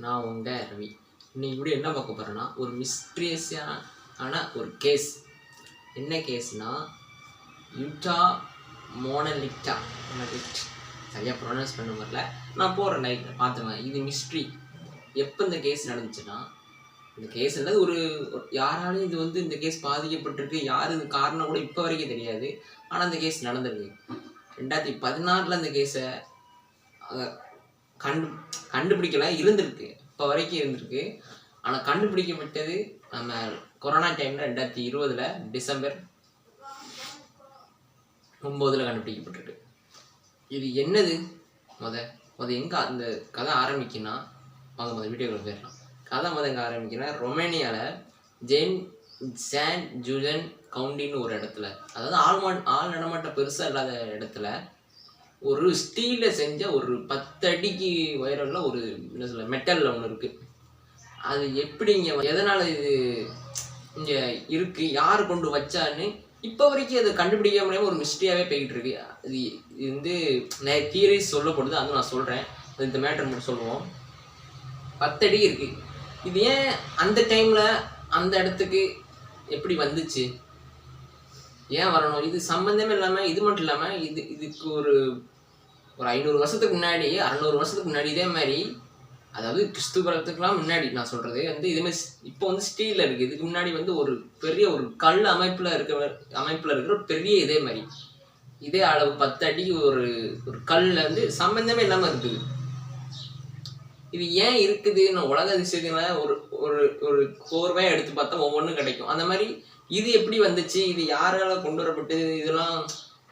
நான் உங்கள் ரவி. இன்னைக்கு இப்படி என்ன பார்க்க போகிறேன்னா, ஒரு மிஸ்ட்ரியஸான ஒரு கேஸ். என்ன கேஸ்னால், யூட்டா மோனலிட்டா சரியாக ப்ரொனவுன்ஸ் பண்ண வரல, நான் போகிற நைட் பார்த்துவேன். இது மிஸ்ட்ரி. எப்போ இந்த கேஸ் நடந்துச்சுன்னா, இந்த கேஸ் ஒரு யாராலையும் இந்த கேஸ் பாதிக்கப்பட்டிருக்கு, யார் இது காரணம் கூட இப்போ வரைக்கும் தெரியாது. ஆனால் இந்த கேஸ் நடந்திருக்கு. 2016 அந்த கேஸை கண்டுபிடிக்கல, இருந்திருக்கு, இப்போ வரைக்கும் இருந்திருக்கு. ஆனால் கண்டுபிடிக்கப்பட்டது நம்ம கொரோனா டைமில் 2020 டிசம்பர் 9 கண்டுபிடிக்கப்பட்டிருக்கு. இது என்னது? எங்கே அந்த கதை ஆரம்பிக்குன்னா, வாங்க வீடியோக்குள்ள போயிடலாம். கதை எங்கே ஆரம்பிக்குன்னா, ரொமேனியாவில் சான் ஜூலன் கவுண்டின்னு ஒரு இடத்துல, அதாவது ஆள் நடமாட்டம் பெருசாக இல்லாத இடத்துல, ஒரு ஸ்டீலில் செஞ்ச ஒரு 10 அடிக்கு உயரம்ல ஒரு என்ன சொல்ல மெட்டலில் ஒன்று இருக்குது. அது எப்படி எதனால் இது இங்கே இருக்குது, யார் கொண்டு வச்சான்னு இப்போ வரைக்கும் அதை கண்டுபிடிக்க முடியாமல் ஒரு மிஸ்ட்ரியாகவே போய்கிட்டு இருக்கு. இது நிறைய தியரிஸ் சொல்லப்படுது, அதுவும் நான் சொல்கிறேன். இந்த மேட்டர் மட்டும் சொல்லுவோம். 10 அடி இருக்குது. இது ஏன் அந்த டைமில் அந்த இடத்துக்கு எப்படி வந்துச்சு, ஏன் வரணும்? இது சம்மந்தமே இல்லாமல், இது மட்டும் இல்லாமல் இதுக்கு ஒரு 500 வருஷத்துக்கு முன்னாடி, 600 வருஷத்துக்கு முன்னாடி இதே மாதிரி, அதாவது கிறிஸ்துவத்துக்குலாம் முன்னாடி நான் சொல்கிறது இதேமாதிரி இப்போ ஸ்டீலில் இருக்குது. இதுக்கு முன்னாடி ஒரு பெரிய ஒரு கல் அமைப்பில் இருக்கிற பெரிய இதே மாதிரி இதே அளவு 10 அடிக்கு ஒரு கல்ல சம்பந்தமே இல்லாமல் இருக்குது. இது ஏன் இருக்குதுன்னு உலக அதிசயங்களை ஒரு கோர்வையாக எடுத்து பார்த்தா ஒவ்வொன்றும் கிடைக்கும். அந்த மாதிரி இது எப்படி வந்துச்சு, இது யாரால கொண்டு வரப்பட்டது, இதெல்லாம்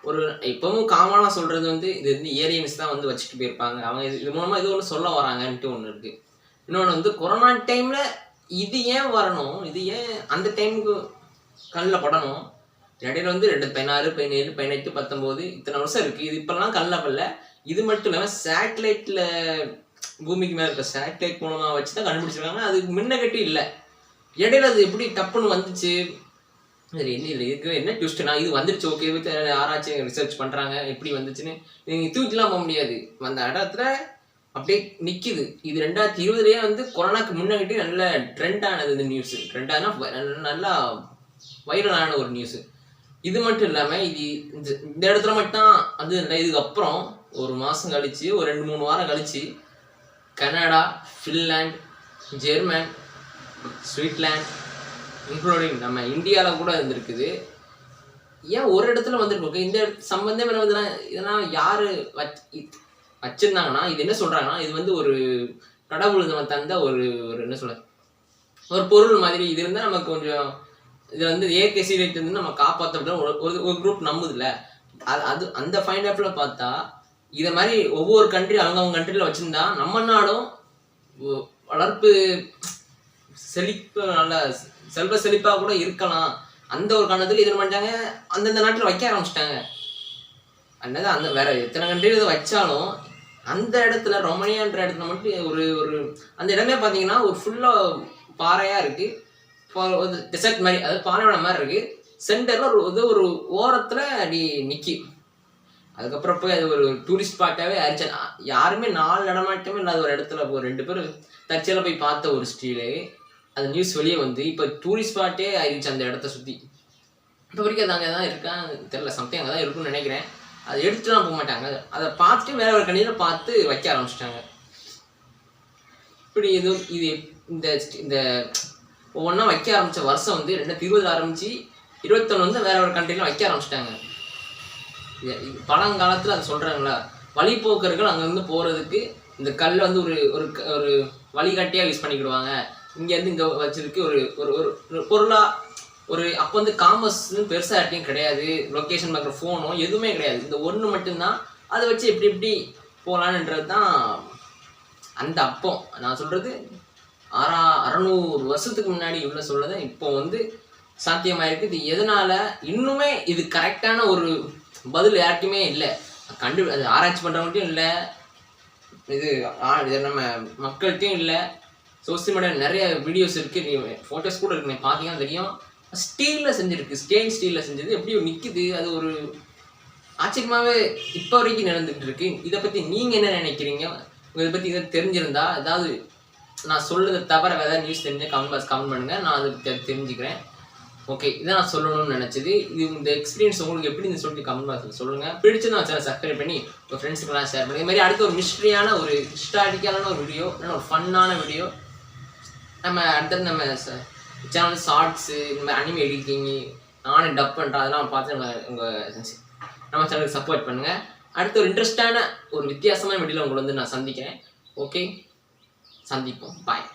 ஒரு இப்பவும் காமனாக சொல்கிறது இது ஏலியன்ஸ் தான் வச்சுட்டு போயிருப்பாங்க. அவங்க இது மூலமாக இது ஒன்று சொல்ல வராங்கன்ட்டு ஒன்று இருக்குது. இன்னொன்று கொரோனா டைமில் இது ஏன் வரணும், இது ஏன் அந்த டைமுக்கு கண்ணில் படணும்? இடையில 2016, 17, 18, 19 இத்தனை வருஷம் இருக்குது. இது இப்போல்லாம் கண்ணில் படல. இது மட்டும் இல்லாமல் சேட்டலைட்டில் பூமிக்கு மேலே இருக்க சேட்டலைட் மூலமாக வச்சு தான் கண்டுபிடிச்சிருக்காங்க. அதுக்கு முன்னகட்டி இல்லை. இடையில அது எப்படி டப்புன்னு வந்துச்சு, சரி என்ன இல்லை, இதுக்கு என்ன ட்விஸ்ட்னா, இது வந்துடுச்சு, ஓகே, ஆராய்ச்சி ரிசர்ச் பண்ணுறாங்க, எப்படி வந்துச்சுன்னு நீங்கள் தூக்கிலாம் போக முடியாது. அந்த இடத்துல அப்படியே நிற்கிது. இது 2020 கொரோனாக்கு முன்னாடி நல்ல ட்ரெண்டானது இந்த நியூஸு. ட்ரெண்டானா நல்லா வைரலான ஒரு நியூஸு. இது மட்டும் இல்லாமல் இது இந்த இடத்துல மட்டும் அது இல்லை. இதுக்கப்புறம் ஒரு மாதம் கழித்து, ஒரு 2-3 வாரம் கழித்து, கனடா, ஃபின்லாண்ட், ஜெர்மன், ஸ்வீட்லாண்ட், இன்க்ளூடிங் நம்ம இந்தியாவில் கூட இருந்திருக்குது. ஏன் ஒரு இடத்துல வந்திருக்கு? இந்த சம்பந்தம் என்ன இதெல்லாம் யார் வச்சிருந்தாங்கன்னா, இது என்ன சொல்கிறாங்கன்னா, இது ஒரு கடவுள் நம்ம தந்த ஒரு என்ன சொல்ல ஒரு பொருள் மாதிரி. இது இருந்தால் நமக்கு கொஞ்சம் இது இயற்கை சீரழித்து நம்ம காப்பாற்ற ஒரு குரூப் நம்புதில்ல. அது அந்த ஃபைண்ட் ஆஃப்ல பார்த்தா இதை மாதிரி ஒவ்வொரு கண்ட்ரி அவங்க கண்ட்ரியில் வச்சுருந்தா நம்ம நாடும் வளர்ப்பு செழிப்பு நல்ல செல்வ செழிப்பாக கூட இருக்கலாம். அந்த ஒரு காரணத்துக்கு இது பண்ணிட்டாங்க, அந்தந்த நாட்டில் வைக்க ஆரம்பிச்சிட்டாங்க. அந்த வேற எத்தனை கண்ட்ரியில் இதை வச்சாலும் அந்த இடத்துல ரொமேனியான்ற இடத்துல மட்டும் ஒரு அந்த இடமே பார்த்தீங்கன்னா ஒரு ஃபுல்லாக பாறையாக இருக்குது, டெசர்ட் மாதிரி, அதாவது பாலைவன மாதிரி இருக்குது. சென்டரில் ஒரு ஓரத்தில் அப்படி நிற்கி. அதுக்கப்புறம் போய் அது ஒரு டூரிஸ்ட் ஸ்பாட்டாகவே ஆயிடுச்சு. யாருமே 4 நடமாட்டமே இல்லாத ஒரு இடத்துல 2 பேர் தற்செயலாக போய் பார்த்த ஒரு ஸ்டீலு அந்த நியூஸ் வெளியே இப்போ டூரிஸ்ட் ஸ்பாட்டே ஆயிடுச்சு அந்த இடத்த சுற்றி. இப்போ வரைக்கும் அது அங்கே தான் இருக்கான்னு தெரியல, சம்திங் அங்கே தான் இருக்குன்னு நினைக்கிறேன். அதை எடுத்துலாம் போக மாட்டாங்க, அதை பார்த்துட்டு வேற ஒரு கண்ணியில் பார்த்து வைக்க ஆரம்பிச்சிட்டாங்க. இப்படி இது இந்த ஒவ்வொன்றா வைக்க ஆரம்பித்த வருஷம் 2020 ஆரம்பித்து 2021 வேற ஒரு கண்ட்ரியில் வைக்க ஆரம்பிச்சிட்டாங்க. பழங்காலத்தில் அதை சொல்கிறாங்களா, வழிபோக்கர்கள் அங்கேருந்து போகிறதுக்கு இந்த கல்லை ஒரு வழிகாட்டியாக யூஸ் பண்ணிக்கிடுவாங்க. இங்கேருந்து இங்கே வச்சிருக்கு ஒரு பொருளாக அப்போ காமர்ஸ்னு பெருசாக யார்ட்டையும் கிடையாது, லொக்கேஷன் பார்க்குற ஃபோனோ எதுவுமே கிடையாது. இந்த ஒன்று மட்டும்தான். அதை வச்சு எப்படி போகலான்ன்றது தான் அந்த அப்போ நான் சொல்கிறது 600 வருஷத்துக்கு முன்னாடி உள்ள சொல்லுறது இப்போ சாத்தியமாயிருக்கு. இது எதனால் இன்னுமே இது கரெக்டான ஒரு பதில் யார்ட்டுமே இல்லை. அது ஆராய்ச்சி பண்ணுறவங்கள்ட்டையும் இல்லை, இது நம்ம மக்கள்கிட்டையும் இல்லை. சோசியல் மீடியாவில் நிறைய வீடியோஸ் இருக்குது, நீங்கள் ஃபோட்டோஸ் கூட இருக்குது, பார்த்தீங்கன்னா தெரியும். ஸ்டீலில் செஞ்சுருக்கு, ஸ்டீலில் செஞ்சது எப்படி நிற்குது. அது ஒரு ஆச்சரியமாகவே இப்போ வரைக்கும் நடந்துகிட்டு இருக்கு. இதை பற்றி நீங்கள் என்ன நினைக்கிறீங்க? இதை பற்றி இதை தெரிஞ்சிருந்தா ஏதாவது நான் சொல்றதை தவிர வேறு ஏதாவது நியூஸ் தெரிஞ்சு கமெண்ட் பண்ணுங்கள், நான் அதை தெரிஞ்சுக்கிறேன். ஓகே, இதான் நான் சொல்லணும்னு நினச்சது. இது இந்த எக்ஸ்பீரியன்ஸ் உங்களுக்கு எப்படி இருந்து சொல்லிட்டு கமெண்ட் பாக்ஸில் சொல்லுங்கள். பிடிச்சதும் சேனல் சப்ஸ்கிரைப் பண்ணி உங்கள் ஃப்ரெண்ட்ஸுக்கெல்லாம் ஷேர் பண்ணுங்கள். இது மாதிரி அடுத்த ஒரு மிஸ்ட்ரியான ஒரு ஹிஸ்டாரிக்கலான ஒரு வீடியோ, இல்லைன்னா ஒரு ஃபன்னான வீடியோ நம்ம அடுத்தது நம்ம சேனல் ஷார்ட்ஸு, இந்த மாதிரி அனிமே எடிட்டிங்கு, நானே டப் பண்ணுறேன், அதெல்லாம் பார்த்து நம்ம சேனலுக்கு சப்போர்ட் பண்ணுங்கள். அடுத்த ஒரு இன்ட்ரெஸ்டான ஒரு வித்தியாசமான வீடியோவில் உங்களை வந்து நான் சந்திக்கிறேன். ஓகே, சந்திப்போம். பாய்.